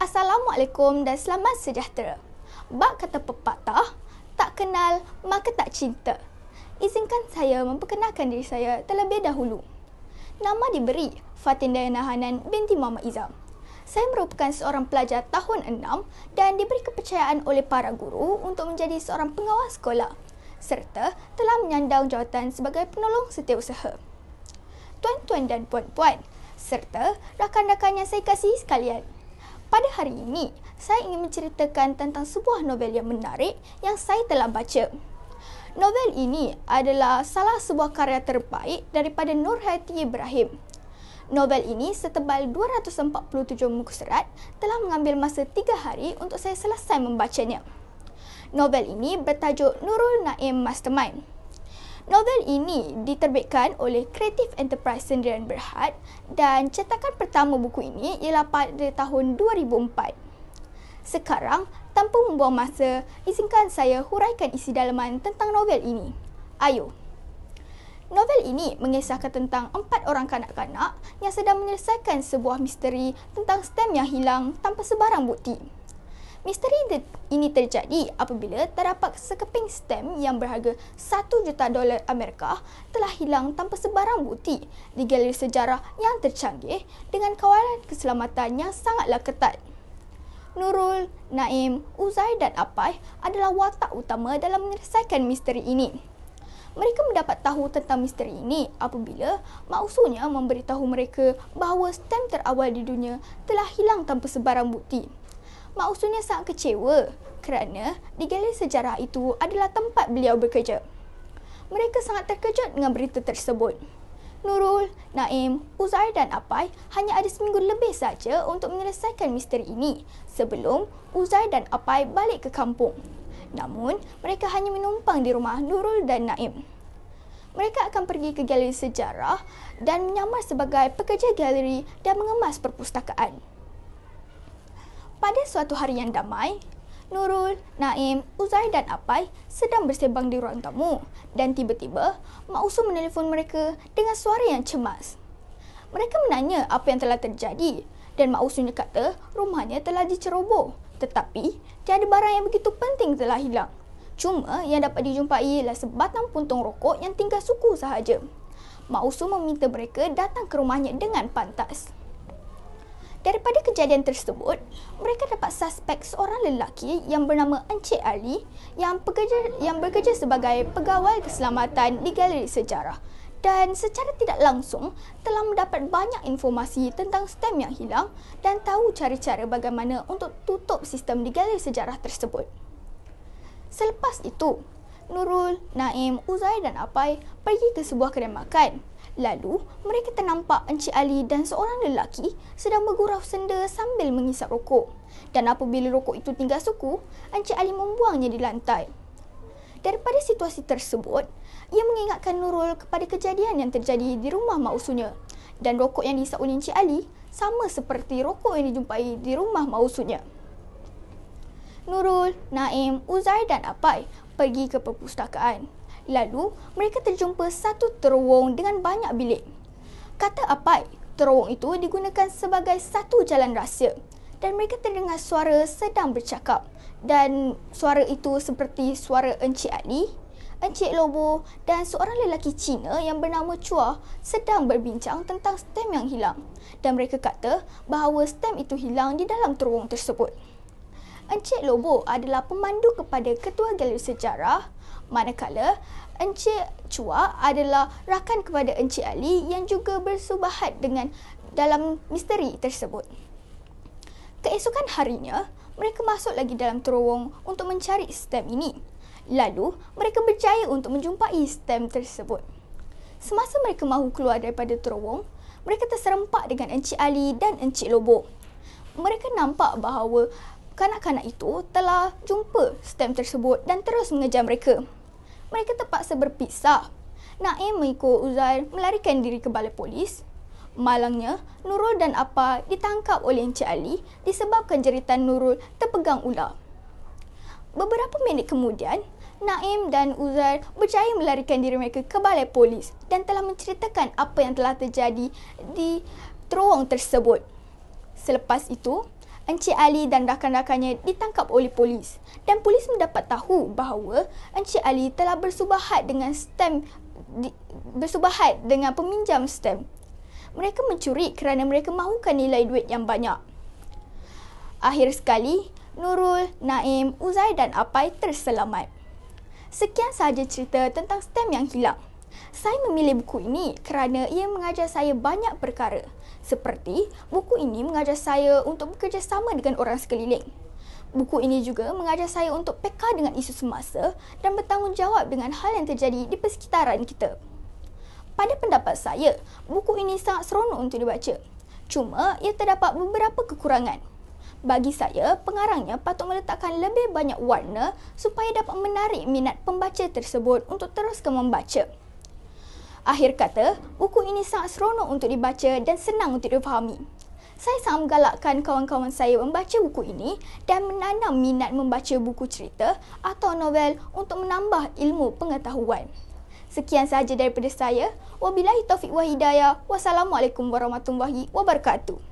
Assalamualaikum dan selamat sejahtera. Bak kata pepatah, tak kenal maka tak cinta. Izinkan saya memperkenalkan diri saya terlebih dahulu. Nama diberi Fatin Dayana Hanan binti Muhammad Izam. Saya merupakan seorang pelajar tahun 6 dan diberi kepercayaan oleh para guru untuk menjadi seorang pengawas sekolah serta telah menyandang jawatan sebagai penolong setiausaha. Tuan-tuan dan puan-puan serta rakan-rakan yang saya kasihi sekalian. Pada hari ini, saya ingin menceritakan tentang sebuah novel yang menarik yang saya telah baca. Novel ini adalah salah sebuah karya terbaik daripada Nurhayati Ibrahim. Novel ini setebal 247 muka surat telah mengambil masa 3 hari untuk saya selesai membacanya. Novel ini bertajuk Nurul Naim Mastermind. Novel ini diterbitkan oleh Creative Enterprise Sendirian Berhad dan cetakan pertama buku ini ialah pada tahun 2004. Sekarang, tanpa membuang masa, izinkan saya huraikan isi dalaman tentang novel ini. Ayo. Novel ini mengisahkan tentang 4 orang kanak-kanak yang sedang menyelesaikan sebuah misteri tentang stem yang hilang tanpa sebarang bukti. Misteri ini terjadi apabila terdapat sekeping stem yang berharga $1 juta Amerika telah hilang tanpa sebarang bukti di galeri sejarah yang tercanggih dengan kawalan keselamatan yang sangatlah ketat. Nurul, Naim, Uzair dan Apai adalah watak utama dalam menyelesaikan misteri ini. Mereka mendapat tahu tentang misteri ini apabila mak usulnya memberitahu mereka bahawa stem terawal di dunia telah hilang tanpa sebarang bukti. Mak usulnya sangat kecewa kerana di galeri sejarah itu adalah tempat beliau bekerja. Mereka sangat terkejut dengan berita tersebut. Nurul, Naim, Uzair dan Apai hanya ada seminggu lebih saja untuk menyelesaikan misteri ini sebelum Uzair dan Apai balik ke kampung. Namun, mereka hanya menumpang di rumah Nurul dan Naim. Mereka akan pergi ke galeri sejarah dan menyamar sebagai pekerja galeri dan mengemas perpustakaan. Pada suatu hari yang damai, Nurul, Naim, Uzair dan Apai sedang bersembang di ruang tamu dan tiba-tiba mak usul menelefon mereka dengan suara yang cemas. Mereka menanya apa yang telah terjadi dan mak usulnya kata rumahnya telah diceroboh tetapi tiada barang yang begitu penting telah hilang. Cuma yang dapat dijumpai ialah sebatang puntung rokok yang tinggal suku sahaja. Mak usul meminta mereka datang ke rumahnya dengan pantas. Daripada kejadian tersebut, mereka dapat suspek seorang lelaki yang bernama Encik Ali yang bekerja sebagai pegawai keselamatan di galeri sejarah dan secara tidak langsung telah mendapat banyak informasi tentang stem yang hilang dan tahu cara-cara bagaimana untuk tutup sistem di galeri sejarah tersebut. Selepas itu, Nurul, Naim, Uzair dan Apai pergi ke sebuah kedai makan. Lalu, mereka ternampak Encik Ali dan seorang lelaki sedang bergurau senda sambil mengisap rokok. Dan apabila rokok itu tinggal suku, Encik Ali membuangnya di lantai. Daripada situasi tersebut, ia mengingatkan Nurul kepada kejadian yang terjadi di rumah mak usulnya. Dan rokok yang dihisap oleh Encik Ali sama seperti rokok yang dijumpai di rumah mak usulnya. Nurul, Naim, Uzair dan Apai pergi ke perpustakaan. Lalu, mereka terjumpa satu terowong dengan banyak bilik. Kata Apai, terowong itu digunakan sebagai satu jalan rahsia dan mereka terdengar suara sedang bercakap dan suara itu seperti suara Encik Ali, Encik Lobo dan seorang lelaki Cina yang bernama Chua sedang berbincang tentang stem yang hilang dan mereka kata bahawa stem itu hilang di dalam terowong tersebut. Encik Lobo adalah pemandu kepada ketua galeri sejarah, manakala Encik Chua adalah rakan kepada Encik Ali yang juga bersubahat dengan dalam misteri tersebut. Keesokan harinya, mereka masuk lagi dalam terowong untuk mencari stem ini. Lalu, mereka berjaya untuk menjumpai stem tersebut. Semasa mereka mahu keluar daripada terowong, mereka terserempak dengan Encik Ali dan Encik Lobo. Mereka nampak bahawa kanak-kanak itu telah jumpa stem tersebut dan terus mengejar mereka. Mereka terpaksa berpisah. Naim mengikut Uzair melarikan diri ke balai polis. Malangnya, Nurul dan Apa ditangkap oleh Encik Ali disebabkan jeritan Nurul terpegang ular. Beberapa minit kemudian, Naim dan Uzair berjaya melarikan diri mereka ke balai polis dan telah menceritakan apa yang telah terjadi di terowong tersebut. Selepas itu, Encik Ali dan rakan-rakannya ditangkap oleh polis dan polis mendapat tahu bahawa Encik Ali telah bersubahat dengan peminjam stem. Mereka mencuri kerana mereka mahukan nilai duit yang banyak. Akhir sekali, Nurul, Naim, Uzai dan Apai terselamat. Sekian sahaja cerita tentang stem yang hilang. Saya memilih buku ini kerana ia mengajar saya banyak perkara. Seperti, buku ini mengajar saya untuk bekerjasama dengan orang sekeliling. Buku ini juga mengajar saya untuk peka dengan isu semasa dan bertanggungjawab dengan hal yang terjadi di persekitaran kita. Pada pendapat saya, buku ini sangat seronok untuk dibaca. Cuma, ia terdapat beberapa kekurangan. Bagi saya, pengarangnya patut meletakkan lebih banyak warna supaya dapat menarik minat pembaca tersebut untuk teruskan membaca. Akhir kata, buku ini sangat seronok untuk dibaca dan senang untuk difahami. Saya sangat menggalakkan kawan-kawan saya membaca buku ini dan menanam minat membaca buku cerita atau novel untuk menambah ilmu pengetahuan. Sekian sahaja daripada saya. Wabillahi taufiq wa hidayah. Wassalamualaikum warahmatullahi wabarakatuh.